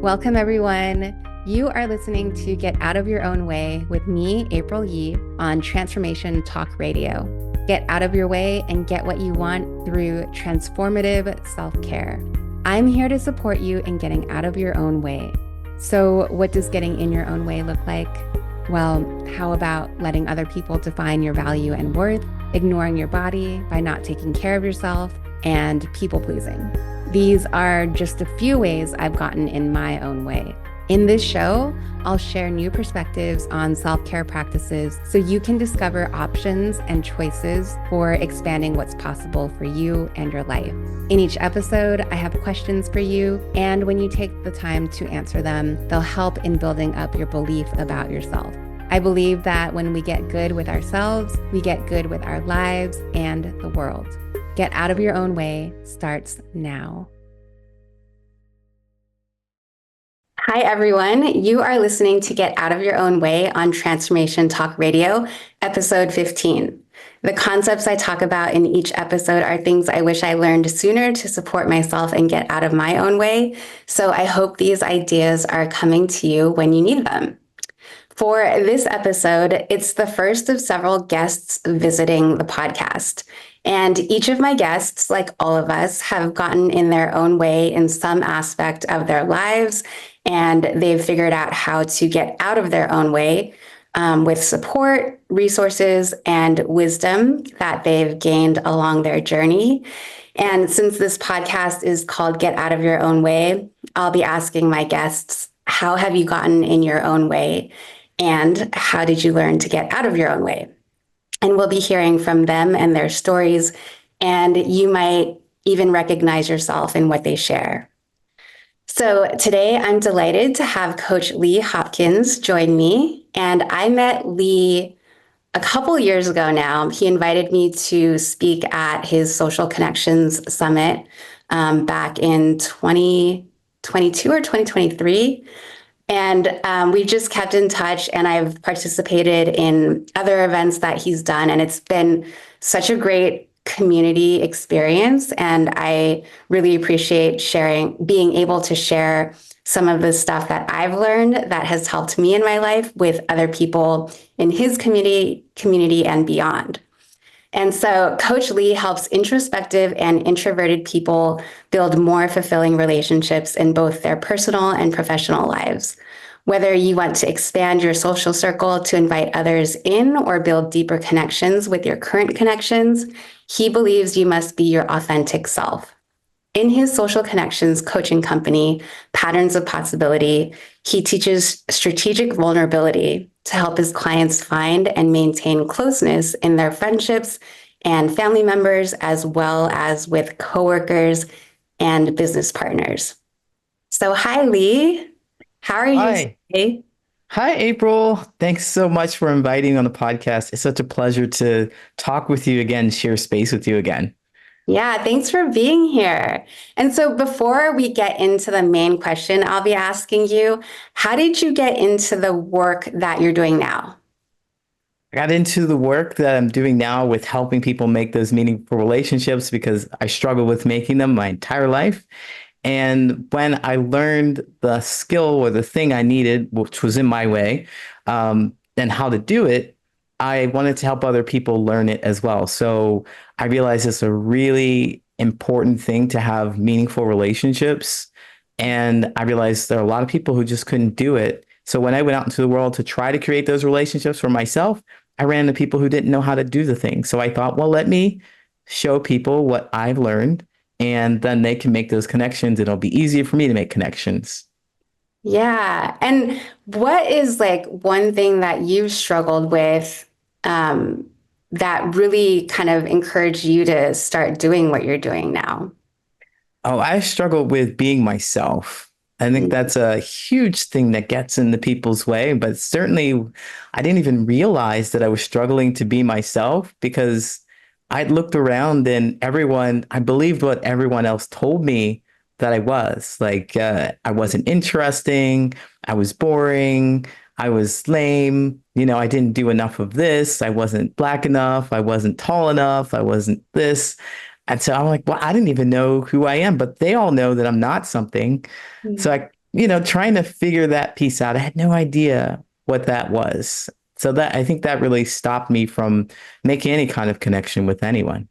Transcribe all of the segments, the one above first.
Welcome, everyone. You are listening to Get Out of Your Own Way with me, April Yee, on Transformation Talk Radio. Get out of your way and get what you want through transformative self-care. I'm here to support you in getting out of your own way. So what does getting in your own way look like? Well, how about letting other people define your value and worth, ignoring your body by not taking care of yourself, and people-pleasing? These are just a few ways I've gotten in my own way. In this show, I'll share new perspectives on self-care practices so you can discover options and choices for expanding what's possible for you and your life. In each episode, I have questions for you, and when you take the time to answer them, they'll help in building up your belief about yourself. I believe that when we get good with ourselves, we get good with our lives and the world. Get Out of Your Own Way starts now. Hi, everyone. You are listening to Get Out of Your Own Way on Transformation Talk Radio, episode 15. The concepts I talk about in each episode are things I wish I learned sooner to support myself and get out of my own way. So I hope these ideas are coming to you when you need them. For this episode, it's the first of several guests visiting the podcast. And each of my guests, like all of us, have gotten in their own way in some aspect of their lives, and they've figured out how to get out of their own way with support, resources, and wisdom that they've gained along their journey. And since this podcast is called Get Out of Your Own Way, I'll be asking my guests, how have you gotten in your own way? And how did you learn to get out of your own way? And we'll be hearing from them and their stories, and you might even recognize yourself in what they share. So today I'm delighted to have Coach Lee Hopkins join me. And I met Lee a couple years ago now. He invited me to speak at his Social Connections Summit back in 2022 or 2023. And we just kept in touch, and I've participated in other events that he's done. And it's been such a great community experience. And I really appreciate being able to share some of the stuff that I've learned that has helped me in my life with other people in his community and beyond. And so Coach Lee helps introspective and introverted people build more fulfilling relationships in both their personal and professional lives. Whether you want to expand your social circle to invite others in or build deeper connections with your current connections, he believes you must be your authentic self. In his social connections coaching company, Patterns of Possibility, he teaches strategic vulnerability to help his clients find and maintain closeness in their friendships and family members, as well as with coworkers and business partners. So hi, Lee. How are you today? Hi, April. Thanks so much for inviting me on the podcast. It's such a pleasure to talk with you again, share space with you again. Yeah, thanks for being here. And so before we get into the main question, I'll be asking you, how did you get into the work that you're doing now? I got into the work that I'm doing now with helping people make those meaningful relationships because I struggled with making them my entire life. And when I learned the skill or the thing I needed, which was in my way, and how to do it, I wanted to help other people learn it as well. So I realized it's a really important thing to have meaningful relationships. And I realized there are a lot of people who just couldn't do it. So when I went out into the world to try to create those relationships for myself, I ran into people who didn't know how to do the thing. So I thought, well, let me show people what I've learned, and then they can make those connections. It'll be easier for me to make connections. Yeah. And what is like one thing that you've struggled with that really kind of encouraged you to start doing what you're doing now? Oh, I struggled with being myself. I think that's a huge thing that gets in the people's way, but certainly I didn't even realize that I was struggling to be myself because I looked around and I believed what everyone else told me that I was. Like, I wasn't interesting, I was boring, I was lame, I didn't do enough of this, I wasn't black enough, I wasn't tall enough, I wasn't this. And so I'm like, well, I didn't even know who I am, but they all know that I'm not something. So I trying to figure that piece out. I had no idea what that was. So that I think that really stopped me from making any kind of connection with anyone.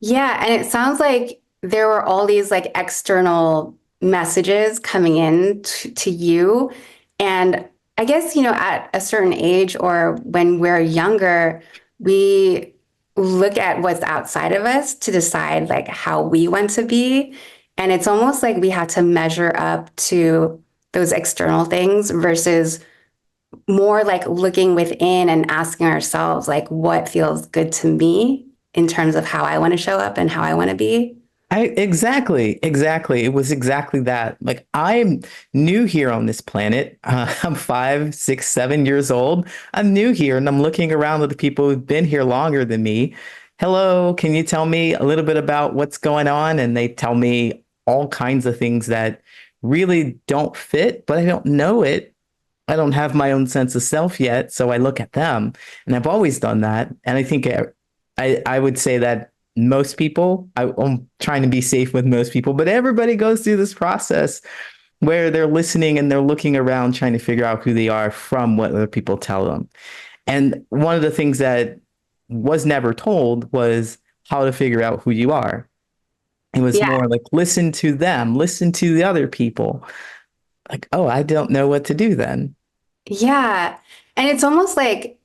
Yeah, and it sounds like there were all these like external messages coming in to you. And I guess, at a certain age or when we're younger, we look at what's outside of us to decide like how we want to be. And it's almost like we have to measure up to those external things versus more like looking within and asking ourselves, like, what feels good to me in terms of how I want to show up and how I want to be. Exactly. It was exactly that. Like I'm new here on this planet. I'm 5, 6, 7 years old. I'm new here, and I'm looking around at the people who've been here longer than me. Hello, can you tell me a little bit about what's going on? And they tell me all kinds of things that really don't fit, but I don't know it. I don't have my own sense of self yet, so I look at them, and I've always done that. And I think I would say that most people, I'm trying to be safe with most people, but everybody goes through this process where they're listening and they're looking around trying to figure out who they are from what other people tell them. And one of the things that was never told was how to figure out who you are. It was Yeah. more like listen to them, listen to the other people. Like, oh, I don't know what to do then. Yeah. And it's almost like,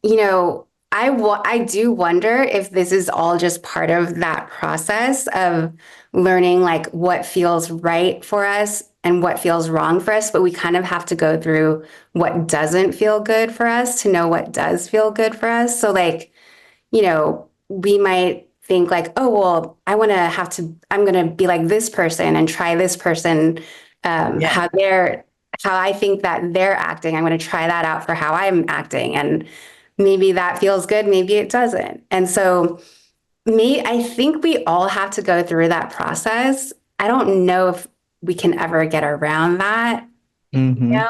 I do wonder if this is all just part of that process of learning like what feels right for us and what feels wrong for us, but we kind of have to go through what doesn't feel good for us to know what does feel good for us. So like, we might think like, oh, well, I'm going to be like this person and try this person, Yeah. how I think that they're acting. I'm going to try that out for how I'm acting. And maybe that feels good, maybe it doesn't. And so I think we all have to go through that process. I don't know if we can ever get around that. hmm Yeah.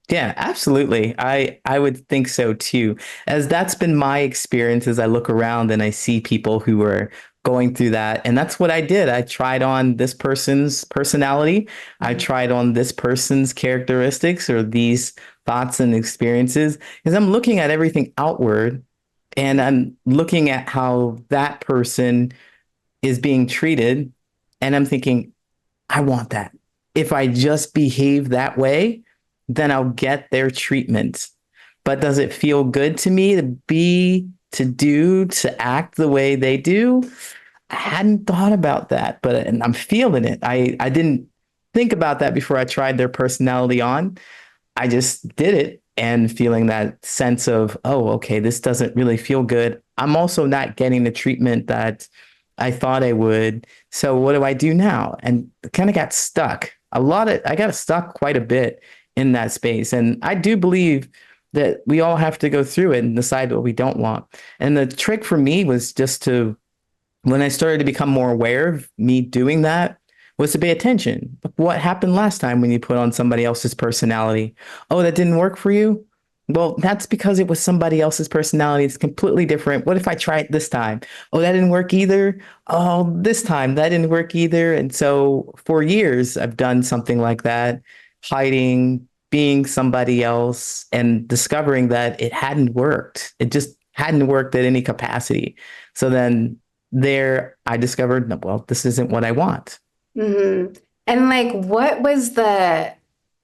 Yeah, absolutely. I would think so too. As that's been my experience as I look around and I see people who are going through that. And that's what I did. I tried on this person's personality. I tried on this person's characteristics or these thoughts and experiences because I'm looking at everything outward and I'm looking at how that person is being treated and I'm thinking, I want that. If I just behave that way, then I'll get their treatment. But does it feel good to me to be, to do, to act the way they do? I hadn't thought about that, but and I'm feeling it. I didn't think about that before I tried their personality on. I just did it and feeling that sense of, oh, okay, this doesn't really feel good. I'm also not getting the treatment that I thought I would. So what do I do now? And kind of got stuck. I got stuck quite a bit in that space. And I do believe that we all have to go through it and decide what we don't want. And the trick for me was just to when I started to become more aware of me doing that was to pay attention. What happened last time when you put on somebody else's personality? Oh, that didn't work for you? Well, that's because it was somebody else's personality. It's completely different. What if I try it this time? Oh, that didn't work either. Oh, this time that didn't work either. And so for years, I've done something like that, hiding, being somebody else, and discovering that it hadn't worked. It just hadn't worked at any capacity. So then there I discovered, no, well, this isn't what I want. Hmm. And like, what was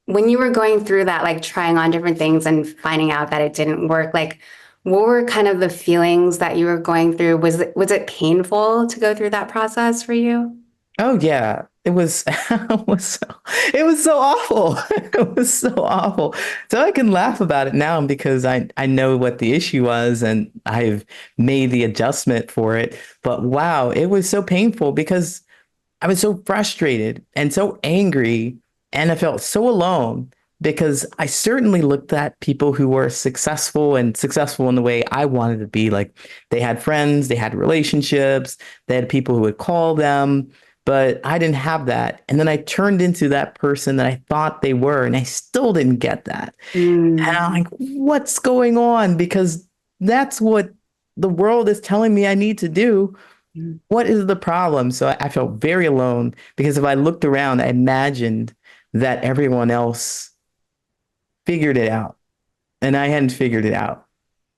when you were going through that, like trying on different things and finding out that it didn't work, like, what were kind of the feelings that you were going through? Was it painful to go through that process for you? Oh yeah, it was it was so awful. It was so awful. So I can laugh about it now because I know what the issue was and I've made the adjustment for it. But wow, it was so painful because I was so frustrated and so angry, and I felt so alone because I certainly looked at people who were successful and successful in the way I wanted to be. Like they had friends, they had relationships, they had people who would call them, but I didn't have that. And then I turned into that person that I thought they were, and I still didn't get that. And Mm. I'm like, what's going on? Because that's what the world is telling me I need to do. What is the problem? So I felt very alone because if I looked around, I imagined that everyone else figured it out and I hadn't figured it out.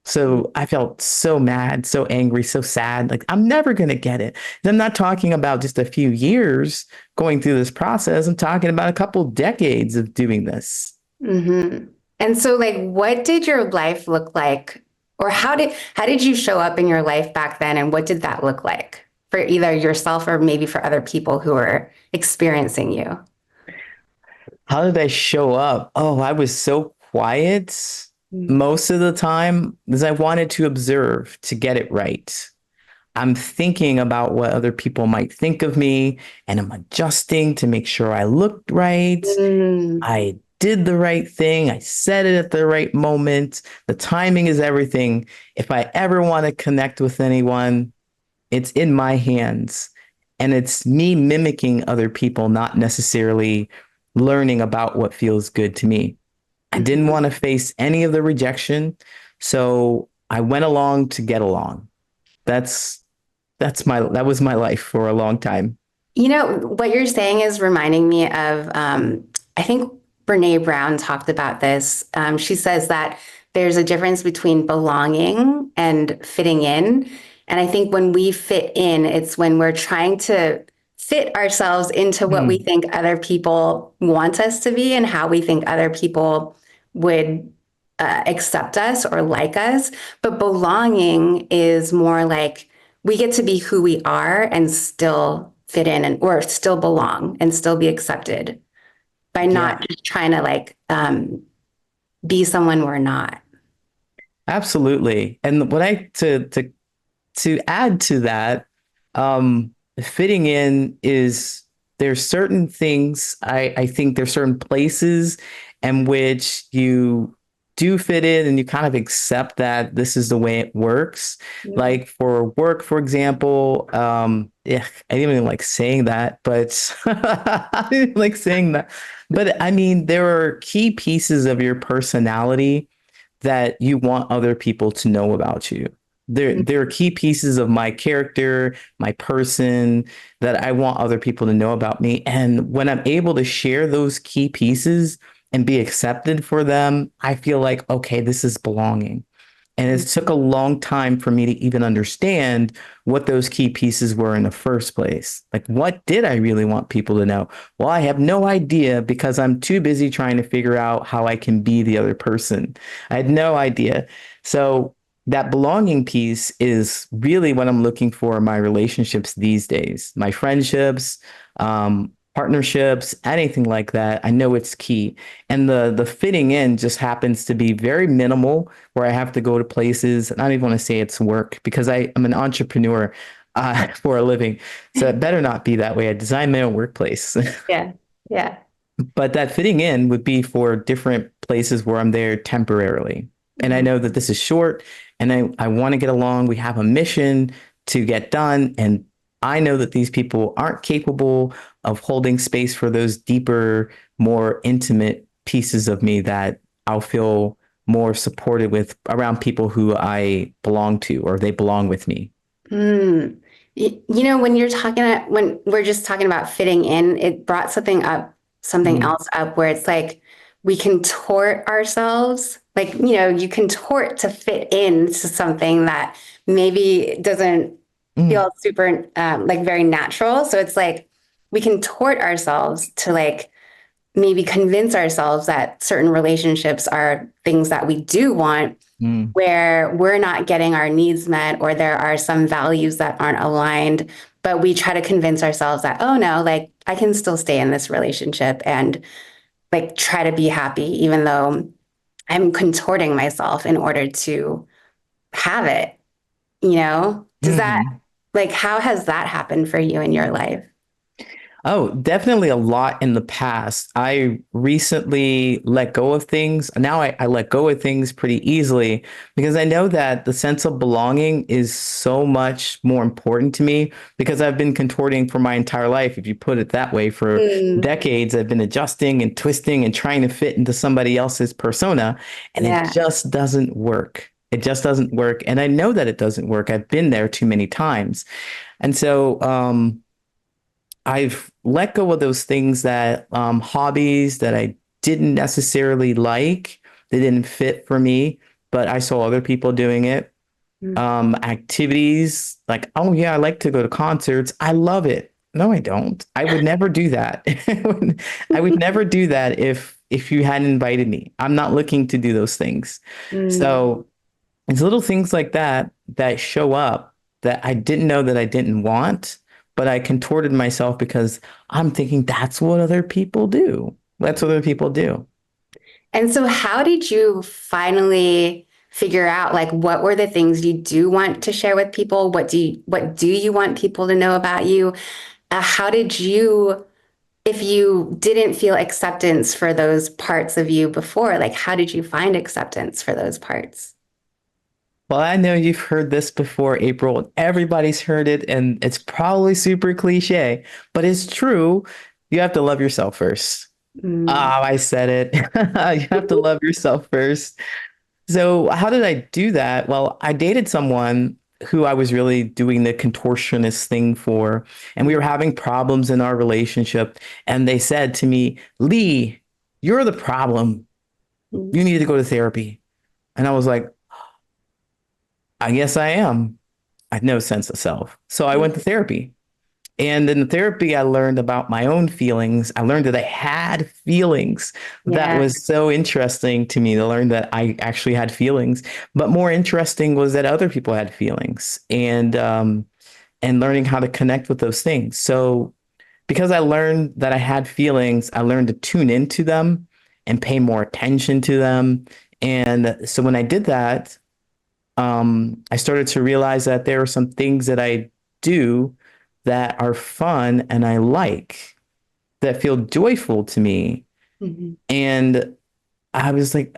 So I felt so mad, so angry, so sad. Like, I'm never going to get it. And I'm not talking about just a few years going through this process. I'm talking about a couple decades of doing this. Mm-hmm. And so, like, what did your life look like, or how did you show up in your life back then, and what did that look like for either yourself or maybe for other people who were experiencing you? How did I show up? Oh, I was so quiet most of the time because I wanted to observe to get it right. I'm thinking about what other people might think of me and I'm adjusting to make sure I looked right. Mm, I did the right thing. I said it at the right moment. The timing is everything. If I ever want to connect with anyone, it's in my hands. And it's me mimicking other people, not necessarily learning about what feels good to me. I didn't mhm. want to face any of the rejection. So I went along to get along. That's that was my life for a long time. You know, what you're saying is reminding me of, I think Brene Brown talked about this. She says that there's a difference between belonging and fitting in. And I think when we fit in, it's when we're trying to fit ourselves into what we Mm, think other people want us to be and how we think other people would accept us or like us. But belonging is more like we get to be who we are and still fit in and or still belong and still be accepted by yeah, not just trying to like be someone we're not. absolutely. And what I to add to that, fitting in is there's certain things I think there's certain places in which you do fit in and you kind of accept that this is the way it works. Mm, Like for work, for example, yeah, I didn't even like saying that, but I didn't like saying that. But I mean, there are key pieces of your personality that you want other people to know about you. There are key pieces of my character, my person that I want other people to know about me. And when I'm able to share those key pieces and be accepted for them, I feel like, okay, this is belonging. And it took a long time for me to even understand what those key pieces were in the first place. Like, what did I really want people to know? Well, I have no idea because I'm too busy trying to figure out how I can be the other person. I had no idea. So, that belonging piece is really what I'm looking for in my relationships these days, my friendships, partnerships, anything like that. I know it's key. And the fitting in just happens to be very minimal where I have to go to places. And I don't even want to say it's work because I'm an entrepreneur for a living. So it better not be that way. I design my own workplace. yeah. Yeah. But that fitting in would be for different places where I'm there temporarily. And I Mhm. know that this is short and I want to get along. We have a mission to get done. And I know that these people aren't capable of holding space for those deeper, more intimate pieces of me that I'll feel more supported with around people who I belong to or they belong with me. Mm. You know, when we're just talking about fitting in, it brought something Mm, else up where it's like we contort ourselves. Like, you contort to fit into something that maybe doesn't mm, feel super like very natural. So it's like we contort ourselves to like maybe convince ourselves that certain relationships are things that we do want mm, where we're not getting our needs met or there are some values that aren't aligned, but we try to convince ourselves that, oh no, like I can still stay in this relationship and like try to be happy, even though I'm contorting myself in order to have it, you know? Does that, mhm. like, how has that happened for you in your life? Oh, definitely a lot in the past. I recently let go of things. Now I let go of things pretty easily because I know that the sense of belonging is so much more important to me because I've been contorting for my entire life. If you put it that way, for Mm, decades, I've been adjusting and twisting and trying to fit into somebody else's persona, and it yeah. just doesn't work. It just doesn't work. And I know that it doesn't work. I've been there too many times. And so, I've let go of those things that hobbies that I didn't necessarily like. They didn't fit for me, but I saw other people doing it. Activities like, oh yeah, I like to go to concerts. I love it. No, I don't. I would never do that. I would never do that if you hadn't invited me. I'm not looking to do those things. Mm. So it's little things like that that show up that I didn't know that I didn't want, but I contorted myself because I'm thinking that's what other people do. That's what other people do. And so how did you finally figure out like what were the things you do want to share with people? What do you want people to know about you? How did you, if you didn't feel acceptance for those parts of you before, like how did you find acceptance for those parts? Well, I know you've heard this before, April. Everybody's heard it, and it's probably super cliche, but it's true. You have to love yourself first. Oh, Mm. I said it. You have to love yourself first. So, how did I do that? Well, I dated someone who I was really doing the contortionist thing for, and we were having problems in our relationship. And they said to me, Lee, you're the problem. Mm. You need to go to therapy. And I was like, I guess I am. I had no sense of self. So I went to therapy. And in the therapy, I learned about my own feelings. I learned that I had feelings. That Yeah. was so interesting to me to learn that I actually had feelings. But more interesting was that other people had feelings, and learning how to connect with those things. So because I learned that I had feelings, I learned to tune into them and pay more attention to them. And so when I did that, I started to realize that there are some things that I do that are fun and I like that feel joyful to me. Mhm. And I was like,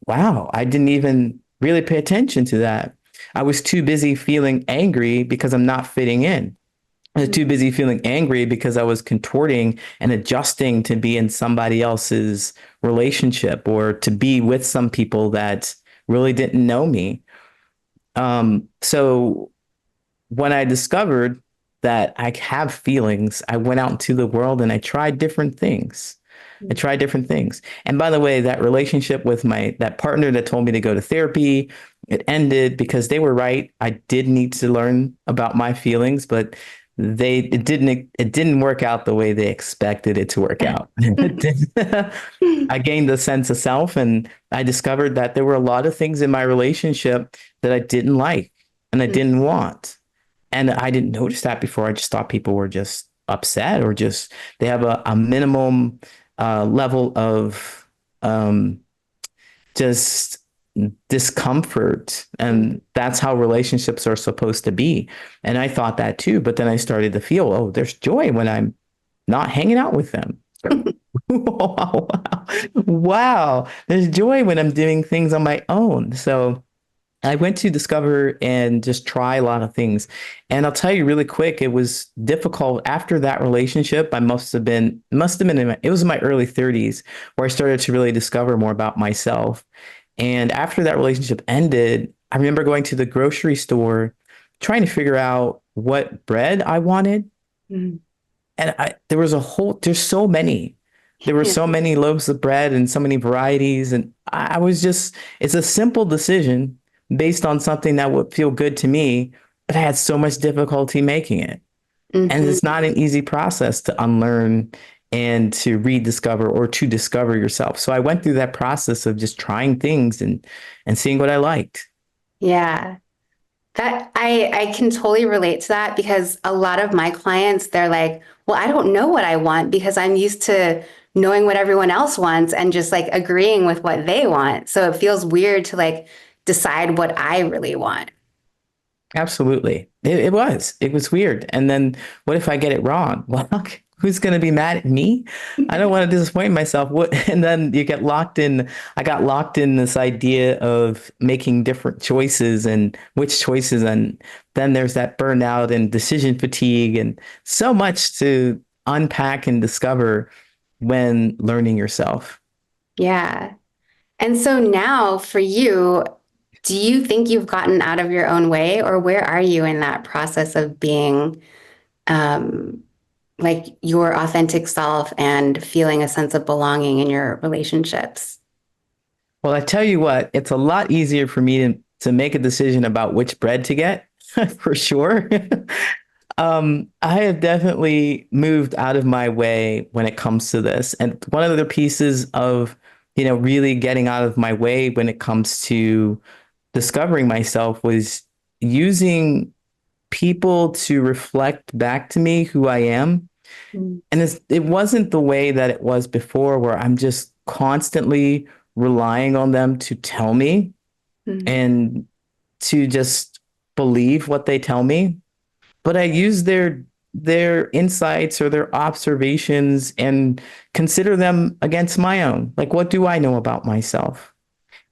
wow, I didn't even really pay attention to that. I was too busy feeling angry because I'm not fitting in. I was too busy feeling angry because I was contorting and adjusting to be in somebody else's relationship or to be with some people that really didn't know me. So when I discovered that I have feelings, I went out into the world and I tried different things. I tried different things. And by the way, that relationship with my that partner that told me to go to therapy, it ended because they were right. I did need to learn about my feelings, but it didn't work out the way they expected it to work out. It didn't. I gained a sense of self and I discovered that there were a lot of things in my relationship that I didn't like and I didn't want. And I didn't notice that before. I just thought people were just upset or just they have a minimum level of um, just discomfort. And that's how relationships are supposed to be. And I thought that too. But then I started to feel, oh, there's joy when I'm not hanging out with them. Wow. Wow. There's joy when I'm doing things on my own. So I went to discover and just try a lot of things. And I'll tell you really quick, it was difficult after that relationship. I must have been it was in my early 30s where I started to really discover more about myself. And after that relationship ended, I remember going to the grocery store trying to figure out what bread I wanted. Mm. And there's so many. There were Yeah. so many loaves of bread and so many varieties. And I was just, it's a simple decision based on something that would feel good to me, but I had so much difficulty making it. And Mhm. it's not an easy process to unlearn and to rediscover or to discover yourself. So I went through that process of just trying things and seeing what I liked. Yeah. That I can totally relate to that because a lot of my clients, they're like, well, I don't know what I want because I'm used to knowing what everyone else wants and just like agreeing with what they want. So it feels weird to like decide what I really want. Absolutely. It was weird. And then what if I get it wrong? Well, who's going to be mad at me? I don't want to disappoint myself. What? And then you get locked in. I got locked in this idea of making different choices and which choices. And then there's that burnout and decision fatigue and so much to unpack and discover when learning yourself. Yeah. And so now for you, do you think you've gotten out of your own way or where are you in that process of being um like your authentic self and feeling a sense of belonging in your relationships? Well, I tell you what, it's a lot easier for me to make a decision about which bread to get, for sure. I have definitely moved out of my way when it comes to this. And one of the pieces of, really getting out of my way when it comes to discovering myself was using people to reflect back to me who I am. And it wasn't the way that it was before, where I'm just constantly relying on them to tell me Mm-hmm. and to just believe what they tell me. But I use their insights or their observations and consider them against my own. Like, what do I know about myself?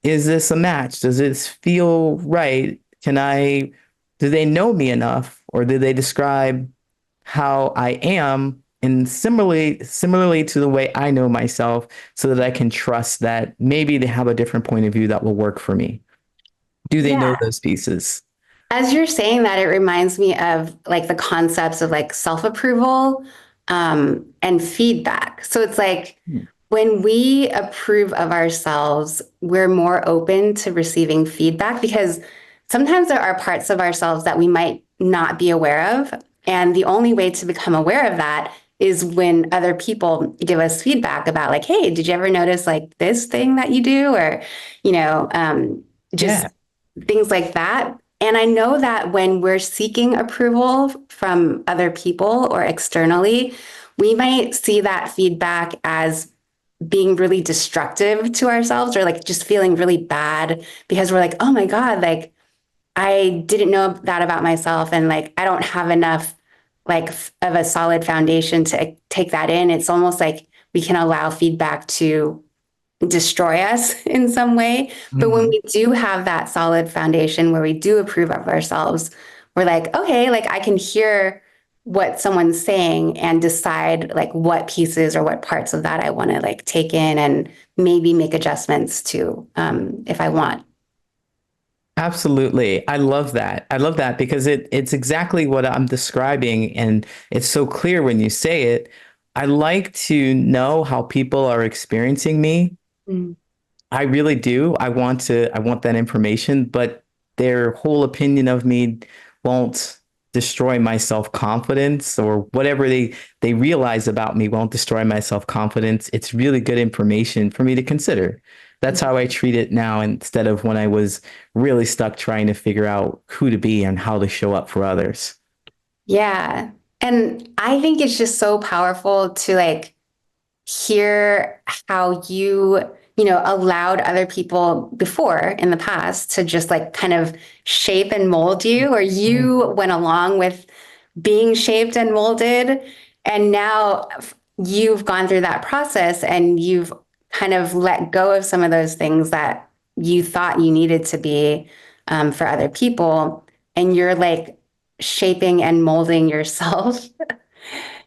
Is this a match? Does this feel right? Do they know me enough, or do they describe how I am? And similarly to the way I know myself, so that I can trust that maybe they have a different point of view that will work for me. Do they know Yeah. those pieces? As you're saying that, it reminds me of like the concepts of like self-approval and feedback. So it's like Hmm. when we approve of ourselves, we're more open to receiving feedback because sometimes there are parts of ourselves that we might not be aware of. And the only way to become aware of that is when other people give us feedback about, like, hey, did you ever notice like this thing that you do? Or, you know, just Yeah. things like that. And I know that when we're seeking approval from other people or externally, we might see that feedback as being really destructive to ourselves or like just feeling really bad because we're like, oh my God, like I didn't know that about myself. And like I don't have enough like of a solid foundation to take that in. It's almost like we can allow feedback to destroy us in some way. But when Mhm. we do have that solid foundation where we do approve of ourselves, we're like, okay, like I can hear what someone's saying and decide like what pieces or what parts of that I want to like take in and maybe make adjustments to if I want. Absolutely. I love that. I love that because it's exactly what I'm describing, and it's so clear when you say it. I like to know how people are experiencing me. Mm. I really do. I want that information, but their whole opinion of me won't destroy my self-confidence, or whatever they realize about me won't destroy my self-confidence. It's really good information for me to consider. That's how I treat it now, instead of when I was really stuck trying to figure out who to be and how to show up for others. Yeah. And I think it's just so powerful to like hear how you allowed other people before in the past to just like kind of shape and mold you, or Mm. you went along with being shaped and molded. And now you've gone through that process and you've kind of let go of some of those things that you thought you needed to be for other people. And you're like shaping and molding yourself.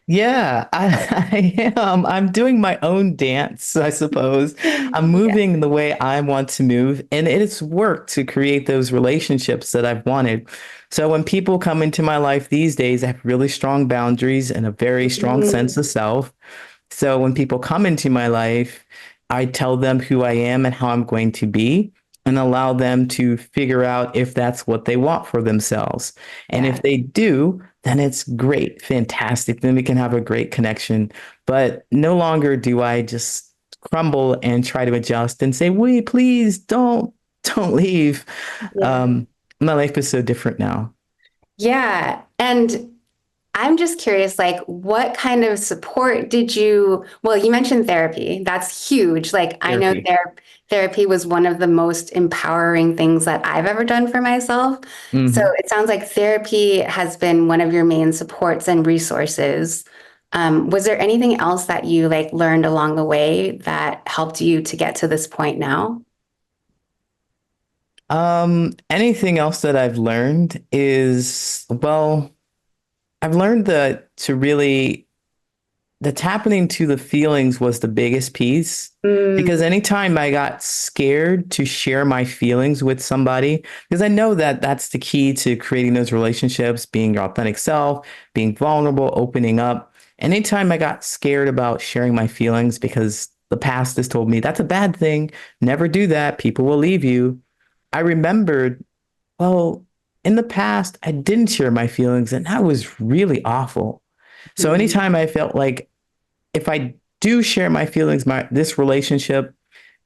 Yeah, I am. I'm doing my own dance, I suppose. I'm Yeah. moving the way I want to move, and it's worked to create those relationships that I've wanted. So when people come into my life these days, I have really strong boundaries and a very strong sense Mm, of self. So when people come into my life, I tell them who I am and how I'm going to be, and allow them to figure out if that's what they want for themselves. And yeah. if they do, then it's great, fantastic. Then we can have a great connection. But no longer do I just crumble and try to adjust and say, wait, please don't leave. Yeah. Um, my life is so different now. Yeah. And I'm just curious, like, what kind of support did well, you mentioned therapy. That's huge. Like, I know Therapy. therapy was one of the most empowering things that I've ever done for myself. So Mhm. it sounds like therapy has been one of your main supports and resources. Was there anything else that you like learned along the way that helped you to get to this point now? Anything else that I've learned is, well, I've learned that to really, that's happening to the feelings was the biggest piece. Because Mm, anytime I got scared to share my feelings with somebody, because I know that that's the key to creating those relationships, being your authentic self, being vulnerable, opening up. Anytime I got scared about sharing my feelings because the past has told me that's a bad thing, never do that, people will leave you. I remembered, well, in the past, I didn't share my feelings, and that was really awful. So Mhm. anytime I felt like if I do share my feelings, this relationship,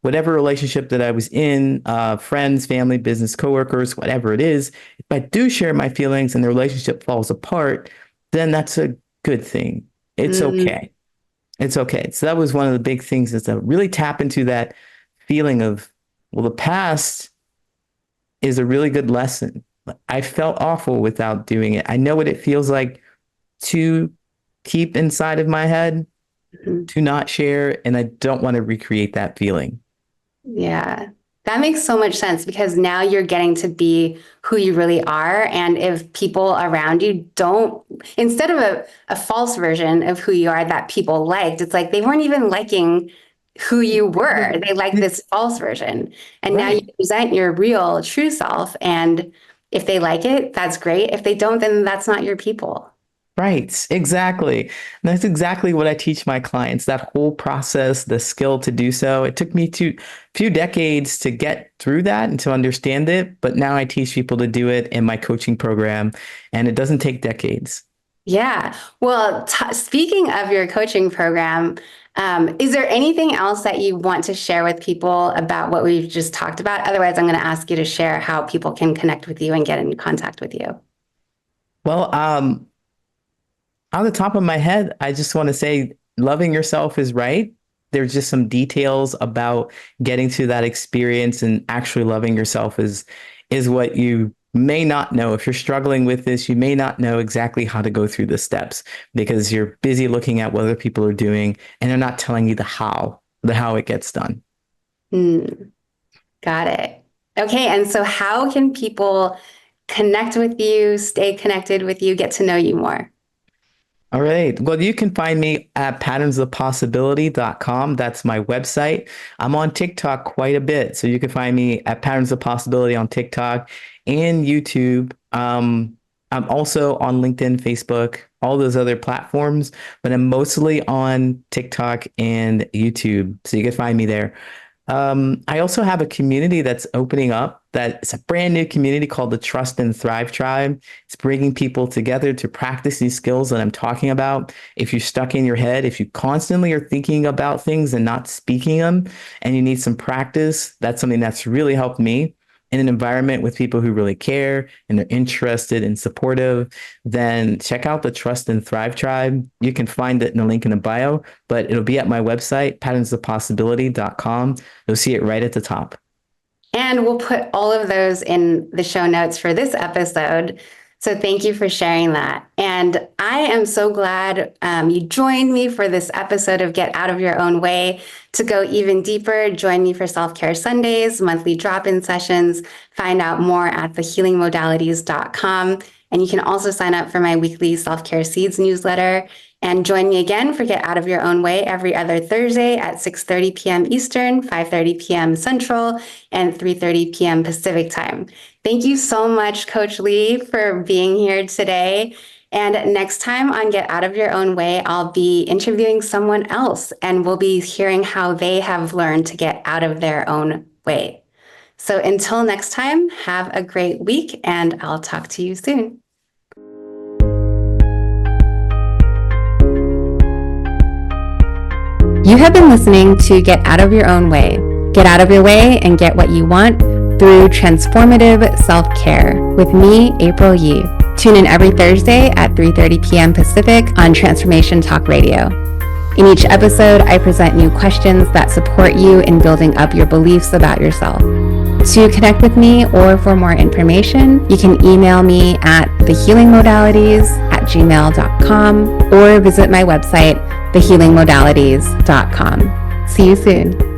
whatever relationship that I was in, friends, family, business, coworkers, whatever it is, if I do share my feelings and the relationship falls apart, then that's a good thing. It's Mm, okay. It's okay. So that was one of the big things, is to really tap into that feeling of, well, the past is a really good lesson. I felt awful without doing it. I know what it feels like to keep inside of my head, mhm. to not share, and I don't want to recreate that feeling. Yeah, that makes so much sense because now you're getting to be who you really are. And if people around you don't, instead of a false version of who you are that people liked, it's like they weren't even liking who you were. They liked this false version. And now you Right. present your real, true self. And if they like it, that's great. If they don't, then that's not your people. Right, exactly. And that's exactly what I teach my clients. That whole process, the skill to do so. It took me a few decades to get through that and to understand it, but now I teach people to do it in my coaching program, and it doesn't take decades. Yeah. Well, speaking of your coaching program, is there anything else that you want to share with people about what we've just talked about? Otherwise, I'm going to ask you to share how people can connect with you and get in contact with you. Well, on the top of my head, I just want to say loving yourself is right. There's just some details about getting to that experience, and actually loving yourself is what you may not know. If you're struggling with this, you may not know exactly how to go through the steps because you're busy looking at what other people are doing, and they're not telling you the how it gets done. Hmm, got it. Okay. And so, how can people connect with you, stay connected with you, get to know you more? All right. Well, you can find me at patternsofpossibility.com. That's my website. I'm on TikTok quite a bit. So you can find me at Patterns of Possibility on TikTok and YouTube. I'm also on LinkedIn, Facebook, all those other platforms, but I'm mostly on TikTok and YouTube. So you can find me there. I also have a community that's opening up. It's a brand new community called the Trust and Thrive Tribe. It's bringing people together to practice these skills that I'm talking about. If you're stuck in your head, if you constantly are thinking about things and not speaking them, and you need some practice, that's something that's really helped me. In an environment with people who really care and they're interested and supportive, then check out the Trust and Thrive Tribe. You can find it in the link in the bio, but it'll be at my website, patternsofpossibility.com. You'll see it right at the top. And we'll put all of those in the show notes for this episode. So thank you for sharing that. And I am so glad you joined me for this episode of Get Out of Your Own Way. To go even deeper, join me for Self Care Sundays, monthly drop in sessions. Find out more at thehealingmodalities.com. And you can also sign up for my weekly Self Care Seeds newsletter. And join me again for Get Out of Your Own Way every other Thursday at 6:30 p.m. Eastern, 5:30 p.m. Central, and 3:30 p.m. Pacific time. Thank you so much, Coach Lee, for being here today. And next time on Get Out of Your Own Way, I'll be interviewing someone else, and we'll be hearing how they have learned to get out of their own way. So until next time, have a great week, and I'll talk to you soon. You have been listening to Get Out of Your Own Way. Get out of your way and get what you want through transformative self-care with me, April Yee. Tune in every Thursday at 3:30 p.m. Pacific on Transformation Talk Radio. In each episode, I present new questions that support you in building up your beliefs about yourself. To connect with me or for more information, you can email me at thehealingmodalities@gmail.com or visit my website, thehealingmodalities.com. See you soon.